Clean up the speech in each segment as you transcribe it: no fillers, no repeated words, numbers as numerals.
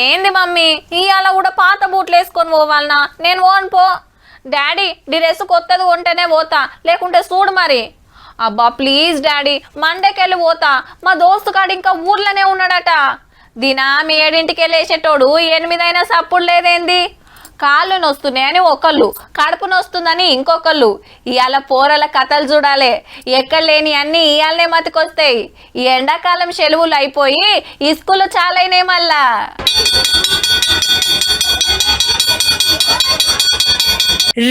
ఏంది మమ్మీ ఇవాళ కూడా పాత బూట్లు వేసుకొని పోవాలనా? నేను పోను పో. డాడీ డ్రెస్ కొత్తది కొంటేనే పోతా, లేకుంటే చూడు మరి. అబ్బా ప్లీజ్ డాడీ, మండేకెళ్ళి పోతా. మా దోస్తు కాడు ఇంకా ఊర్లోనే ఉన్నాడట. దినం 7ంటికి వెళ్ళేసేటోడు 8 అయినా సప్పుడు లేదేంది? కాళ్ళు నొస్తున్నాయని ఒకళ్ళు, కడుపు నొస్తుందని ఇంకొకళ్ళు. ఇవాళ పోరల కథలు చూడాలి. ఎక్కడ లేని అన్నీ ఇవాళనే మతికొస్తాయి. ఈ ఎండాకాలం సెలవులు అయిపోయి ఈ స్కూల్ చాలైనాయి మళ్ళా.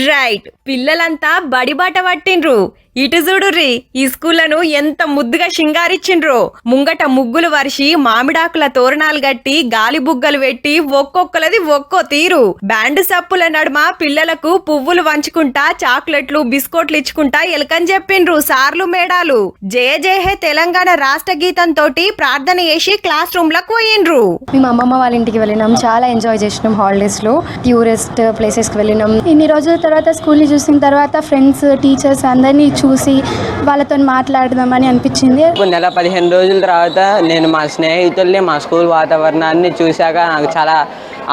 రైట్, పిల్లలంతా బడిబాట పట్టిండ్రు. ఇటు చూడుర్రి, ఈ స్కూళ్లను ఎంత ముద్దుగా షింగారిచ్చిండ్రో. ముంగట ముగ్గులు వరిసి మామిడాకుల తోరణాలు గట్టి గాలి బుగ్గలు పెట్టి ఒక్కొక్కలది ఒక్కో తీరు. బ్యాండ్ సప్పుల నడుమ పిల్లలకు పువ్వులు వంచుకుంటా చాక్లెట్లు బిస్కెట్లు ఇచ్చుకుంటా ఎలకని చెప్పిండ్రు సార్లు మేడాలు. జయ జయ హే తెలంగాణ రాష్ట్ర గీతం తోటి ప్రార్థన చేసి క్లాస్ రూమ్ లకు పోయిండ్రు. మేము అమ్మమ్మ వాళ్ళ ఇంటికి వెళ్ళినాం, చాలా ఎంజాయ్ చేసినాం. హాలిడేస్ లో టూరిస్ట్ ప్లేసెస్ కి వెళ్ళినాం. ఇన్ని రోజుల తర్వాత స్కూల్ ని చూసిన తర్వాత ఫ్రెండ్స్ టీచర్స్ అందరినీ చూసి వాళ్ళతో మాట్లాడదామని అనిపించింది. నెల 15 రోజుల తర్వాత నేను మా స్నేహితుల్ని మా స్కూల్ వాతావరణాన్ని చూశాక నాకు చాలా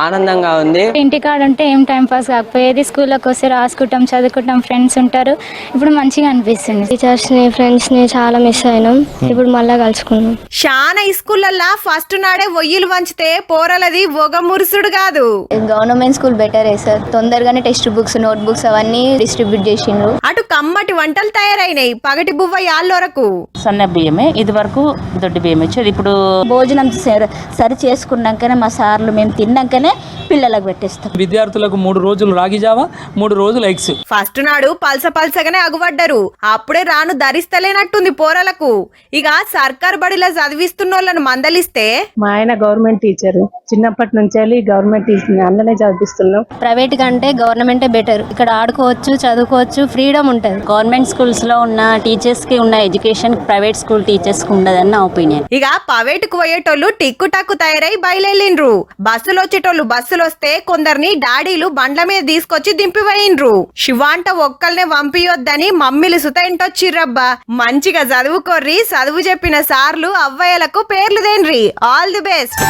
ఆనందంగా ఉంది. ఇంటికాడ ఉంటే ఏం టైం పాస్ కాకపోయేది, స్కూల్లోకి వస్తే రాసుకుంటాం చదువుకుంటాం, ఫ్రెండ్స్ ఉంటారు. ఇప్పుడు మంచిగా అనిపిస్తుంది. టీచర్స్ ని ఫ్రెండ్స్ ని చాలా మిస్ అయినాం. ఇప్పుడు మళ్ళా కలుసుకున్నాం. చాలా స్కూళ్ళల్లా ఫస్ట్ నాడే ఒయ్యిలు వంచితే పోరలది ఒగ మురుసుడు కాదు. గవర్నమెంట్ స్కూల్ బెటరే సార్. తొందరగానే టెక్స్ట్ బుక్స్ నోట్ బుక్స్ అవన్నీ డిస్ట్రిబ్యూట్ చేసిండ్రు. అటు కమ్మటి వంటలు తయారైనాయి పగటి బువ్వ యాళ్ళొరకు. సన్న బియ్యమే ఇది వరకు దొడ్డి బియ్యం వచ్చేది. ఇప్పుడు భోజనం సరి చేసుకున్నాకనే మా సార్లు మేము తిన్నాకనే పిల్లలకు పెట్టేస్తాం. విద్యార్థులకు 3 రోజులు రాగి జావా, 3 రోజులు ఎగ్స్. ఫస్ట్ నాడు పల్సగానే అగుపడ్డారు. అప్పుడే రాను ధరిస్తలేనట్టుంది పోరలకు. ఇక సర్కార్ బడిలో చదివిస్తున్నోళ్ళను మందలిస్తే, మా ఆయన గవర్నమెంట్ టీచర్, చిన్నప్పటి నుంచి గవర్నమెంట్ టీచర్ అందులోనే చదివిస్తున్నాం. ప్రైవేట్ కంటే గవర్నమెంటే బెటర్. ఇక్కడ ఆడుకోవచ్చు, చదువుకోవచ్చు, ఫ్రీడమ్ ఉంటుంది. గవర్నమెంట్ స్కూల్స్ లో ఉన్న టీచర్స్ కి ఉన్న ఎడ్యుకేషన్ ప్రైవేట్ స్కూల్ టీచర్స్ కి ఉండదని నా ఒపీనియన్. ఇక ప్రైవేటుకు పోయేటోళ్ళు టిక్కు టక్కు తయారై బయలుదేరిండ్రు. బస్సులు వచ్చేటోళ్ళు బస్సులు వస్తే కొందరిని డాడీలు బండ్ల మీద తీసుకొచ్చి దింపిపోయిండ్రు. శివాంట ఒక్కల్నే పంపియొద్దని మమ్మీలు సుత ఇంటొచ్చిర్రబ్బా. మంచిగా చదువుకోర్రి, చదువు చెప్పిన సార్లు అవ్వయ్యలకు పేర్లు దేన్రి. All the best.